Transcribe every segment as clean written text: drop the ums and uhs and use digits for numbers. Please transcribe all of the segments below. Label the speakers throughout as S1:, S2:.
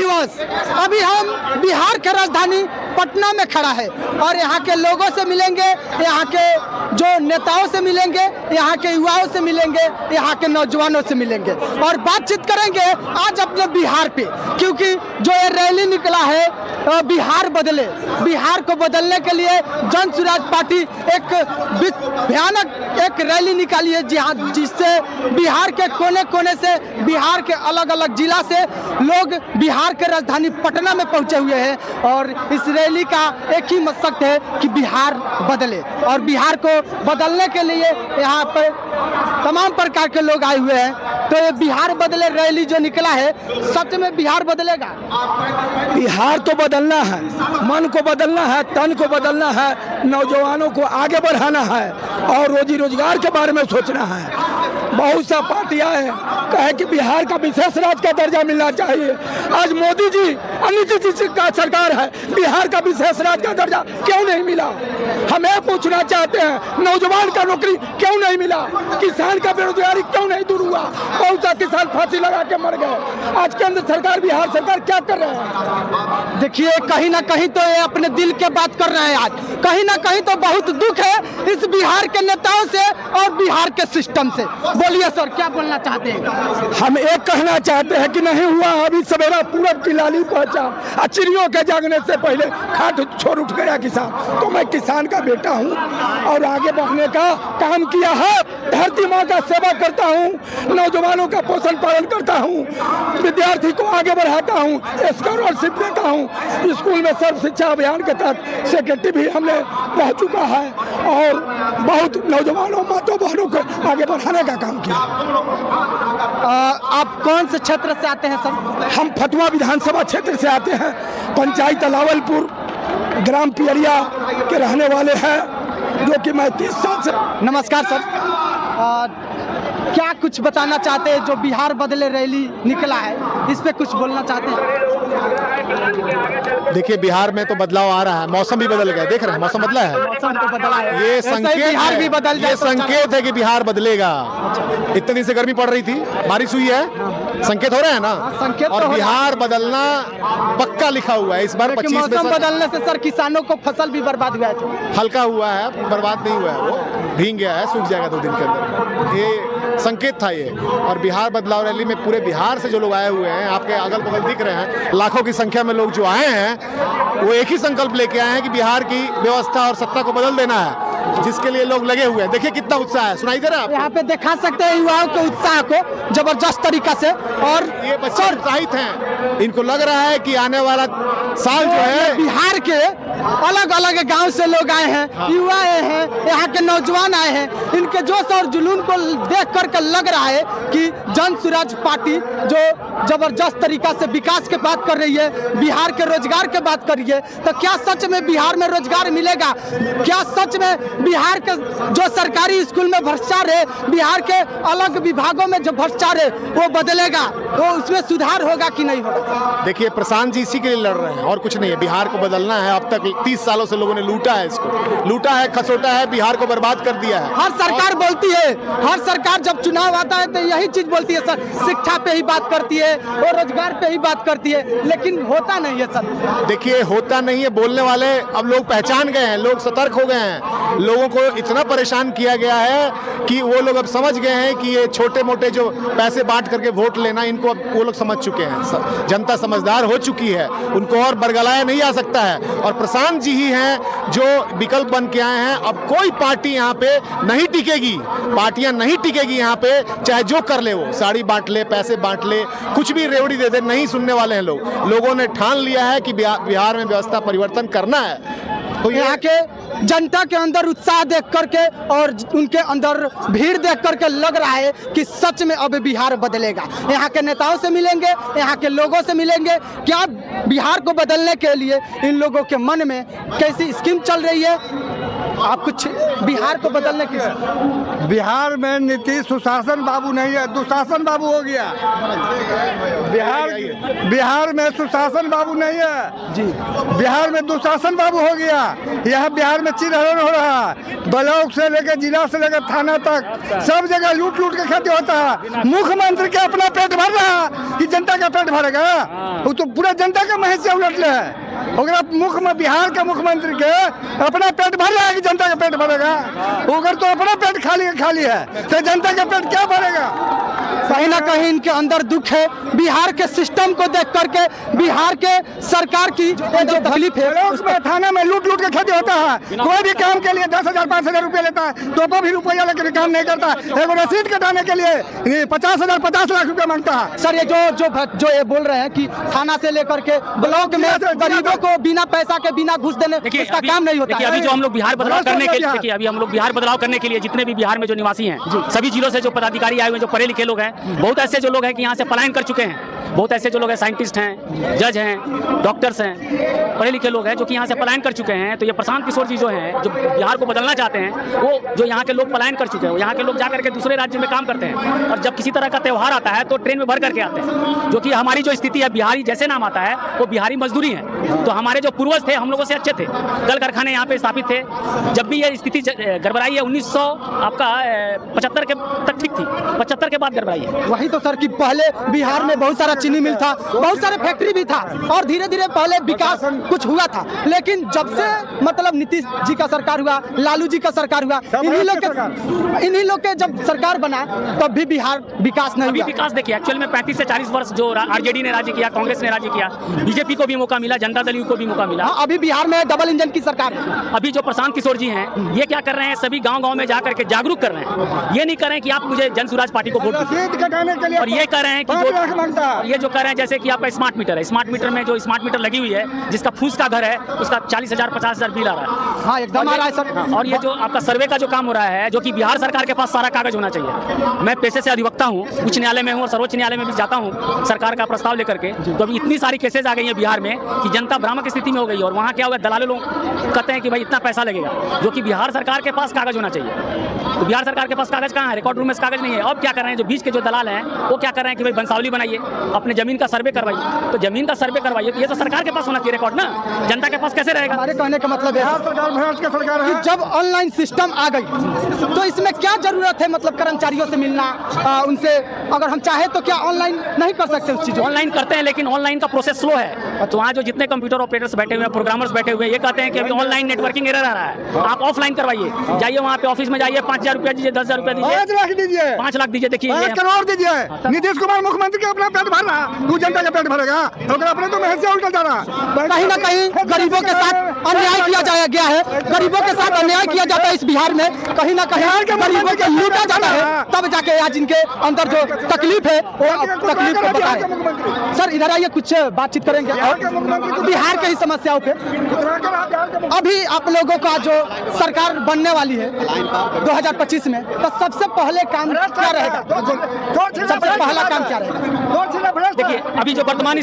S1: Viewers, अभी हम बिहार के राजधानी पटना में खड़ा है और यहाँ के लोगों से मिलेंगे, यहाँ के जो नेताओं से मिलेंगे, यहाँ के युवाओं से मिलेंगे, यहाँ के नौजवानों से मिलेंगे और बातचीत करेंगे आज अपने बिहार पे, क्योंकि जो ये रैली निकला है बिहार बदले, बिहार को बदलने के लिए जन स्वराज पार्टी एक भयानक एक रैली निकाली है, जिससे बिहार के कोने कोने से, बिहार के अलग अलग जिला से लोग बिहार के राजधानी पटना में पहुंचे हुए हैं और इस रैली का एक ही मकसद है कि बिहार बदले और बिहार को बदलने के लिए यहाँ पर तमाम प्रकार के लोग आए हुए हैं। तो ये बिहार बदले रैली जो निकला है, सच में बिहार बदलेगा?
S2: बिहार तो बदलना है, मन को बदलना है, तन को बदलना है, नौजवानों को आगे बढ़ाना है और रोजी रोजगार के बारे में सोचना है। बहुत सा पार्टियां हैं कहे कि बिहार का विशेष राज्य का दर्जा मिलना चाहिए। आज मोदी जी और नीतीश जी का सरकार है, बिहार का विशेष राज्य का दर्जा क्यों नहीं मिला? हम ये पूछना चाहते हैं, नौजवान का नौकरी क्यों नहीं मिला? किसान का बेरोजगारी क्यों नहीं दूर हुआ? बहुत सा किसान फांसी लगा के मर गए। आज केंद्र सरकार, बिहार सरकार क्या कर रहे हैं?
S1: देखिए, कहीं ना कहीं तो ये अपने दिल के बात कर रहे हैं। आज कहीं ना कहीं तो बहुत दुख है इस बिहार के नेताओं से और बिहार के सिस्टम से। बोलिए सर, क्या बोलना चाहते हैं?
S2: हम एक कहना चाहते हैं कि नहीं हुआ अभी सवेरा पूरब की लाली पहुंचा, चिड़ियों के जागने से पहले खाट छोड़ उठ गया किसान। तो मैं किसान का बेटा हूं और आगे बढ़ने का काम किया है। धरती माँ का सेवा करता हूं, नौजवानों का पोषण पालन करता हूं, विद्यार्थी को आगे बढ़ाता हूं, स्कॉलरशिप देता हूं। स्कूल में सर्व शिक्षा अभियान के तहत सेक्रेटरी भी हमने रह चुका है और बहुत नौजवानों, माताओं, बहनों को आगे बढ़ाने का काम किया।
S1: आप कौन से क्षेत्र से आते हैं सर?
S2: हम फतुहा विधानसभा क्षेत्र से आते हैं, पंचायत लावलपुर, ग्राम पियरिया के रहने वाले हैं, जो कि मैं 30 साल से।
S1: नमस्कार सर, क्या कुछ बताना चाहते हैं? जो बिहार बदले रैली निकला है, इस पे कुछ बोलना चाहते हैं?
S3: देखिए, बिहार में तो बदलाव आ रहा है, मौसम भी बदल गया, देख रहे हैं मौसम बदला है,
S1: मौसम तो बदला है,
S3: ये संकेत
S1: बिहार भी बदल जाए,
S3: ये संकेत है कि बिहार बदलेगा। इतने दिन से गर्मी पड़ रही थी, बारिश हुई है, संकेत हो रहा है ना,
S1: संकेत
S3: और बिहार बदलना पक्का लिखा हुआ है। इस बार 25 में
S1: मौसम बदलने से सर किसानों को फसल भी बर्बाद हुआ है।
S3: हल्का हुआ है, बर्बाद नहीं हुआ है, वो भीग गया है, सूख जाएगा 2 दिन के अंदर। ये संकेत था ये। और बिहार बदलाव रैली में पूरे बिहार से जो लोग आए हुए हैं, आपके अगल बगल दिख रहे हैं, लाखों की संख्या में लोग जो आए हैं, वो एक ही संकल्प लेके आए हैं कि बिहार की व्यवस्था और सत्ता को बदल देना है, जिसके लिए लोग लगे हुए हैं। देखिए कितना उत्साह है, सुनाई दे रहा है आपको?
S1: यहाँ पे दिखा सकते हैं युवाओं के उत्साह को जबरदस्त तरीका से। और
S3: ये बच्चे उत्साहित हैं, इनको लग रहा है कि आने वाला साल जो है,
S1: बिहार के अलग अलग गांव से लोग आए हैं, युवा आए हैं, यहाँ के नौजवान आए हैं, इनके जोश और जुनून को देख करके लग रहा है कि जन स्वराज पार्टी जो जबरदस्त तरीका से विकास की बात कर रही है, बिहार के रोजगार की बात कर रही है। तो क्या सच में बिहार में रोजगार मिलेगा? क्या सच में बिहार के जो सरकारी स्कूल में भ्रष्टाचार है, बिहार के अलग विभागों में जो भ्रष्टाचार है, वो बदलेगा? वो उसमें सुधार होगा कि नहीं होगा?
S3: देखिए, प्रशांत जी इसी के लिए लड़ रहे हैं और कुछ नहीं है। बिहार को बदलना है। अब तक 30 सालों से लोगों ने लूटा है, इसको लूटा है, खसोटा है, बिहार को बर्बाद कर दिया है।
S1: हर सरकार बोलती है, हर सरकार जब चुनाव आता है तो यही चीज बोलती है सर, शिक्षा पे ही बात करती है और रोजगार पे ही बात करती है, लेकिन होता नहीं है सर।
S3: देखिए, होता नहीं है, बोलने वाले अब लोग पहचान गए हैं, लोग सतर्क हो गए हैं। लोगों को इतना परेशान किया गया है कि वो लोग अब समझ गए हैं कि ये छोटे मोटे जो पैसे बांट करके वोट लेना, इनको अब वो लोग समझ चुके हैं। जनता समझदार हो चुकी है, उनको और बरगलाया नहीं आ सकता है। और प्रशांत जी ही हैं जो विकल्प बन के आए हैं। अब कोई पार्टी यहाँ पे नहीं टिकेगी, पार्टियां नहीं टिकेगी यहाँ पे, चाहे जो कर ले, वो साड़ी बांट ले, पैसे बांट ले, कुछ भी रेवड़ी दे दे, नहीं सुनने वाले हैं लोग। लोगों ने ठान लिया है कि बिहार में व्यवस्था परिवर्तन करना है। तो
S1: यहाँ के जनता के अंदर उत्साह देख करके और उनके अंदर भीड़ देख करके लग रहा है कि सच में अब बिहार बदलेगा। यहाँ के नेताओं से मिलेंगे, यहाँ के लोगों से मिलेंगे, क्या बिहार को बदलने के लिए इन लोगों के मन में कैसी स्कीम चल रही है? आप कुछ बिहार को बदलने की
S4: बिहार में नीतीश सुशासन बाबू नहीं है, दुशासन बाबू हो गया। बिहार में सुशासन बाबू नहीं है जी, बिहार में दुशासन बाबू हो गया। यह बिहार में चिरहरण हो रहा है, ब्लॉक से लेकर जिला से लेकर थाना तक सब जगह लूट लूट के खेती होता है। मुख्यमंत्री के अपना पेट भर रहा कि जनता का पेट भरेगा? वो तो पूरा जनता का महज से उलट ले है। अगर बिहार के मुख्यमंत्री के अपना पेट भर रहा है कि जनता का पेट भरेगा? अगर तो अपना पेट खाली है तो जनता का पेट क्या भरेगा?
S1: कहीं ना कहीं इनके अंदर दुख है बिहार के सिस्टम को देख करके, बिहार के सरकार की जो तकलीफ है।
S4: उसमें थाना में लूट लूट के खेती होता है। कोई भी काम के लिए 10,000 5,000 रुपया लेता है, तो भी रुपया लेकर काम नहीं करता। एगो रसीद कटाने के लिए 50,000 50 लाख रुपया मांगता है।
S1: सर ये जो ये बोल रहे हैं कि थाना से लेकर के ब्लॉक में गरीबों को बिना पैसा के बिना घुस देने इसका काम नहीं होता।
S5: अभी जो हम लोग बिहार बदलाव करने के लिए, देखिए अभी हम लोग बिहार बदलाव करने के लिए जितने भी बिहार में जो निवासी हैं, सभी जिलों से जो पदाधिकारी आए हुए हैं, जो पढ़े लिखे लोग हैं, बहुत ऐसे जो लोग हैं कि यहाँ से पलायन कर चुके हैं। बहुत ऐसे जो लोग हैं, साइंटिस्ट हैं, जज हैं, डॉक्टर्स हैं, पढ़े लिखे लोग हैं जो कि यहाँ से पलायन कर चुके हैं। तो ये प्रशांत किशोर जी जो हैं, जो बिहार को बदलना चाहते हैं, वो जो यहाँ के लोग पलायन कर चुके हैं, यहाँ के लोग जा करके दूसरे राज्य में काम करते हैं। और जब किसी तरह का त्यौहार आता है तो ट्रेन में भर करके आते हैं। जो कि हमारी जो स्थिति है, बिहारी जैसे नाम आता है वो बिहारी मजदूरी है। तो हमारे जो पूर्वज थे हम लोगों से अच्छे थे, कल कारखाने यहाँ पे स्थापित थे। जब भी ये स्थिति गड़बड़ाई है 1975 के तक ठीक थी, 75 के बाद गड़बड़ाई है।
S1: वही तो सर कि पहले बिहार में बहुत सारा चीनी मिल था, बहुत सारे फैक्ट्री भी था, और धीरे धीरे पहले विकास कुछ हुआ था। लेकिन जब से मतलब नीतीश जी का सरकार हुआ, लालू जी का सरकार हुआ, इन्हीं लोग के जब सरकार बना तब भी बिहार विकास नहीं हुआ।
S5: विकास देखिए, एक्चुअल में 35 से 40 वर्ष जो आरजेडी ने राज्य किया, कांग्रेस ने राज्य किया, बीजेपी को भी मौका मिला, जनता दल यू को भी मौका मिला।
S1: अभी बिहार में डबल इंजन की सरकार है।
S5: अभी जो प्रशांत किशोर जी हैं, ये क्या कर रहे हैं, सभी गांव-गांव में जाकर के जागरूक कर रहे हैं। ये नहीं कर रहे हैं कि आप मुझे जन स्वराज पार्टी को वोट दीजिए, और ये कह रहे हैं कि ये जो कर रहे हैं, जैसे कि आपका स्मार्ट मीटर है, स्मार्ट मीटर में जो स्मार्ट मीटर लगी हुई है, जिसका फूस का घर है, उसका 40,000 50,000 बिल आ रहा है।
S1: हाँ, एकदम आ रहा है सर।
S5: और ये जो आपका सर्वे का जो काम हो रहा है, जो कि बिहार सरकार के पास सारा कागज होना चाहिए। मैं पेशे से अधिवक्ता हूँ, उच्च न्यायालय में हूँ और सर्वोच्च न्यायालय में भी जाता हूँ सरकार का प्रस्ताव लेकर के। तो अभी इतनी सारी केसेज आ गई है बिहार में कि जनता भ्रामक स्थिति में हो गई है। और वहाँ क्या हुआ, दलालों लोग कहते हैं कि भाई इतना पैसा लगेगा, जो कि बिहार सरकार के पास कागज होना चाहिए। तो बिहार सरकार के पास कागज कहाँ है? रिकॉर्ड रूम में कागज नहीं है। अब क्या कर रहे हैं, जो बीच के जो दलाल हैं वो क्या कर रहे हैं कि भाई वंशावली बनाइए, अपने जमीन का सर्वे करवाइए। तो जमीन का सर्वे करवाइए तो ये तो सरकार के पास होना चाहिए रिकॉर्ड ना, जनता के पास कैसे रहेगा?
S1: हमारे कहने का मतलब है कि जब ऑनलाइन सिस्टम आ गई तो इसमें क्या जरूरत है, मतलब कर्मचारियों से मिलना, उनसे अगर हम चाहे तो क्या ऑनलाइन नहीं कर सकते उस चीज?
S5: ऑनलाइन करते हैं, लेकिन ऑनलाइन का प्रोसेस स्लो है। तो वहाँ जो जितने कंप्यूटर ऑपरेटर्स बैठे हुए हैं, प्रोग्रामर्स बैठे हुए हैं, ये कहते हैं कि अभी ऑनलाइन नेटवर्किंग एरर आ रहा है, आप ऑफलाइन करवाइए। जाइए वहाँ पे ऑफिस में जाइए, 5,000 रुपया दीजिए, 10,000 रुपया दीजिए,
S4: 5 लाख दीजिए,
S5: 5 लाख दीजिए। देखिए
S4: 1 करोड़ दीजिए। नीतीश कुमार मुख्यमंत्री का अपना पेट भर रहा, वो जनता का पेट भरेगा? अगर अपने तो महज से उल्टा जा रहा।
S1: कहीं ना कहीं गरीबों के साथ अन्याय किया जाया गया है, गरीबों के साथ अन्याय किया जाता है इस बिहार में। कहीं ना कहीं गरीबों को लूटा जाता है, तब जाके आज इनके अंदर जो तकलीफ है वो तकलीफ को बताए। सर इधर आइए, कुछ बातचीत करेंगे बिहार के ही समस्याओं पे। अभी आप लोगों का जो सरकार बनने वाली है 2025 में, तो सबसे पहले काम क्या रहेगा? सबसे पहला काम क्या रहेगा?
S5: देखिए अभी जो वर्तमान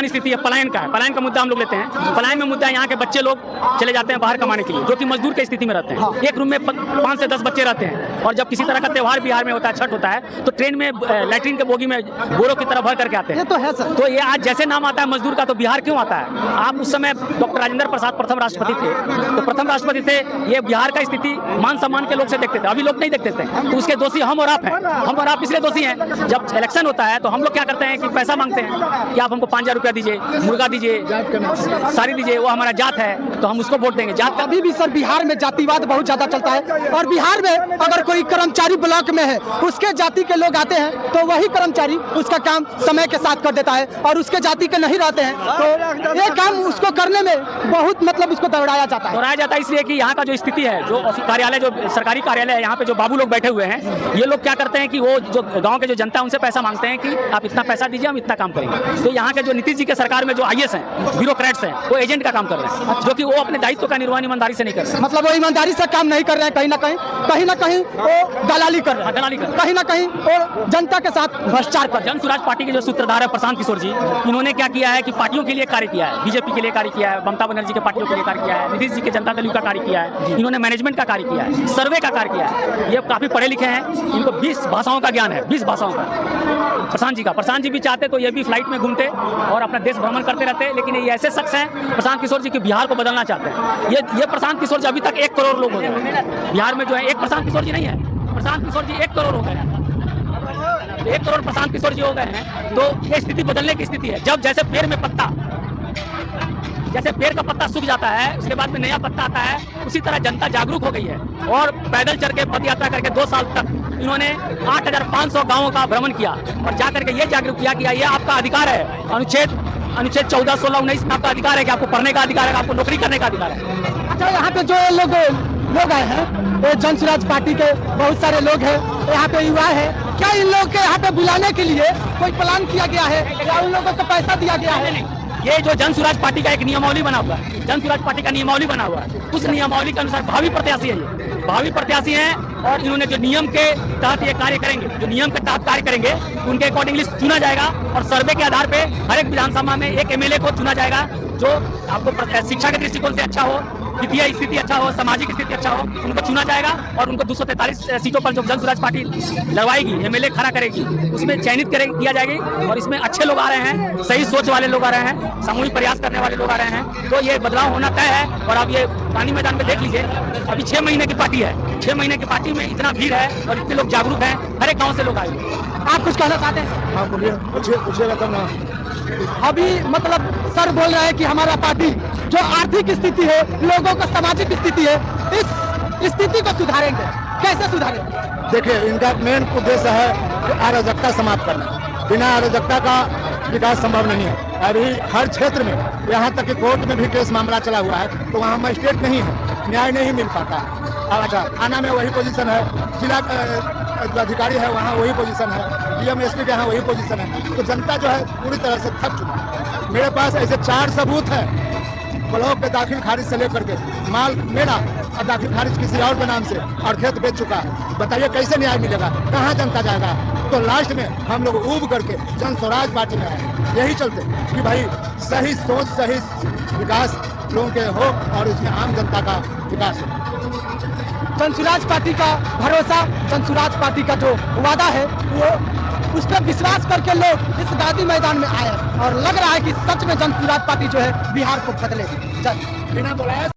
S5: स्थिति है, पलायन का है। पलायन का मुद्दा हम लोग लेते हैं। पलायन में मुद्दा है यहाँ के बच्चे लोग चले जाते हैं बाहर कमाने के लिए, जो कि मजदूर की स्थिति में रहते हैं। एक रूम में 5 से 10 बच्चे रहते हैं, और जब किसी तरह का त्यौहार बिहार में होता है, छठ होता है, तो ट्रेन में लैट्रिन के बोगी में बोरों की तरह भर करके आते हैं।
S1: ये तो है सर।
S5: तो ये आज जैसे नाम आता है मजदूर का, तो बिहार क्यों आता है? आप उस समय डॉक्टर राजेंद्र प्रसाद प्रथम राष्ट्रपति थे, तो प्रथम राष्ट्रपति थे, ये बिहार का स्थिति मान सम्मान के लोग से देखते थे, अभी लोग नहीं देखते थे। तो उसके दोषी हम और आप हैं। हम और आप इसलिए दोषी हैं, जब इलेक्शन होता है तो हम लोग क्या करते हैं कि पैसा मांगते हैं कि आप हमको 5,000 रुपया दीजिए, मुर्गा दीजिए, साड़ी दीजिए, वो हमारा जात है तो हम उसको वोट देंगे। जात
S1: अभी भी सर बिहार में जातिवाद बहुत ज्यादा चलता है, और बिहार में अगर कोई कर्मचारी ब्लॉक में है, उसके जाति के लोग आते हैं तो वही कर्मचारी उसका काम समय के साथ कर देता है, और उसके जाति के नहीं रहते हैं तो ये काम उसको करने में बहुत मतलब उसको दौड़ाया जाता है।
S5: दौड़ाया जाता है इसलिए कि यहाँ का जो स्थिति है, जो कार्यालय, जो सरकारी कार्यालय है, यहाँ पे जो बाबू लोग बैठे हुए हैं, ये लोग क्या करते हैं कि वो जो गाँव के जो जनता है उनसे पैसा मांगते हैं कि आप इतना पैसा दीजिए, हम इतना काम करेंगे। तो यहाँ के जो नीतीश जी के सरकार में जो IAS हैं, ब्यूरोक्रेट्स हैं, वो एजेंट का काम कर रहे हैं, जो कि वो अपने दायित्व का निर्वहन ईमानदारी से नहीं कर रहे हैं।
S1: मतलब वो ईमानदारी से काम नहीं कर रहे हैं, कहीं ना कहीं वो दलाली कर रहे हैं,
S5: दलाली कर रहे हैं।
S1: कहीं ना कहीं वो जनता के साथ भ्रष्टाचार कर रहे हैं।
S5: जन स्वराज पार्टी के जो सूत्रधार है प्रशांत किशोर जी, इन्होंने क्या किया है कि पार्टियों के लिए कार्य किया है, बीजेपी के लिए कार्य किया है, ममता बनर्जी के पार्टियों के लिए कार्य किया है, नीतीश जी के जनता दल का कार्य किया है, इन्होंने मैनेजमेंट का कार्य किया है, सर्वे का कार्य किया है। ये काफी पढ़े लिखे हैं, इनको 20 भाषाओं का ज्ञान है, 20 भाषाओं का। प्रशांत जी भी चाहते तो ये भी फ्लाइट में घूमते और अपना देश भ्रमण करते रहते, लेकिन ये ऐसे शख्स हैं प्रशांत किशोर जी कि बिहार को बदलना चाहते हैं। ये प्रशांत किशोर जी अभी तक 1 करोड़ लोग हो गए बिहार में, जो है एक प्रशांत किशोर जी नहीं है, प्रशांत किशोर जी 1 करोड़ हो गए हैं, 1 करोड़ प्रशांत किशोर जी हो गए हैं। तो ये स्थिति बदलने की स्थिति है। जब जैसे पेड़ का पत्ता सूख जाता है, उसके बाद में नया पत्ता आता है, उसी तरह जनता जागरूक हो गई है और पैदल चल के पद यात्रा करके 2 साल तक इन्होंने 8,500 गांवों का भ्रमण किया और जाकर के ये जागरूक किया कि ये आपका अधिकार है। अनुच्छेद 14, 16, 19 में आपका अधिकार है कि आपको पढ़ने का अधिकार है, आपको नौकरी करने का अधिकार है।
S1: अच्छा, यहाँ पे जो लोग आए हैं, वो जन स्वराज पार्टी के बहुत सारे लोग हैं, यहाँ पे युवा है, क्या इन लोग के यहाँ पे बुलाने के लिए कोई प्लान किया गया है या उन लोगों को पैसा दिया गया है?
S5: ये जो जन स्वराज पार्टी का एक नियमावली बना हुआ है, जन स्वराज पार्टी का नियमावली बना हुआ है, उस नियमावली के अनुसार भावी प्रत्याशी है, ये भावी प्रत्याशी हैं और इन्होंने जो नियम के तहत ये कार्य करेंगे, जो नियम के तहत कार्य करेंगे, उनके अकॉर्डिंगली चुना जाएगा और सर्वे के आधार पे हर एक विधानसभा में एक एमएलए को चुना जाएगा जो आपको शिक्षा के दृष्टिकोण से अच्छा हो, वित्तीय स्थिति अच्छा हो, सामाजिक स्थिति अच्छा हो, उनको चुना जाएगा और उनको 243 सीटों पर जो जन स्वराज पार्टी लड़वाएगी, एमएलए खड़ा करेगी, उसमें चयनित किया जाएगी और इसमें अच्छे लोग आ रहे हैं, सही सोच वाले लोग आ रहे हैं, सामूहिक प्रयास करने वाले लोग आ रहे हैं। तो ये बदलाव होना तय है और अब ये पानी मैदान में देख लीजिए, अभी 6 महीने की पार्टी है, 6 महीने की पार्टी में इतना भीड़ है और इतने लोग जागरूक हैं, हर एक गाँव से लोग आए।
S1: आप कुछ कहना चाहते हैं?
S3: हाँ बोलिए, पूछिएगा तब ना।
S1: अभी मतलब सर बोल रहे हैं कि हमारा पार्टी जो आर्थिक स्थिति है, लोगों का सामाजिक स्थिति है, इस स्थिति को सुधारेंगे। कैसे सुधारेंगे?
S3: देखिए, इनका मेन उद्देश्य है कि अराजकता समाप्त करना। बिना अराजकता का विकास संभव नहीं है। अभी हर क्षेत्र में, यहाँ तक कि कोर्ट में भी केस मामला चला हुआ है, तो वहाँ मजिस्ट्रेट नहीं है, न्याय नहीं मिल पाता। अच्छा, थाना में वही पोजीशन है, जिला अधिकारी है वहाँ वही पोजीशन है, डीएम एसपी के यहाँ वही पोजीशन है। तो जनता जो है पूरी तरह से थक चुका है। मेरे पास ऐसे 4 सबूत हैं, ब्लॉक के दाखिल खारिज से लेकर के माल मेरा और दाखिल खारिज किसी और के नाम से और खेत बेच चुका है। बताइए कैसे न्याय मिलेगा, कहाँ जनता जाएगा? तो लास्ट में हम लोग ऊब करके जन स्वराज पार्टी में आए, यही चलते कि भाई सही सोच, सही विकास लोगों के हो और उसमें आम जनता का विकास हो।
S1: जन स्वराज पार्टी का भरोसा, जन स्वराज पार्टी का जो वादा है, वो उस पर विश्वास करके लोग इस गांधी मैदान में आए और लग रहा है कि सच में जन स्वराज पार्टी जो है बिहार को बदलेगी।
S3: बिना बुलाए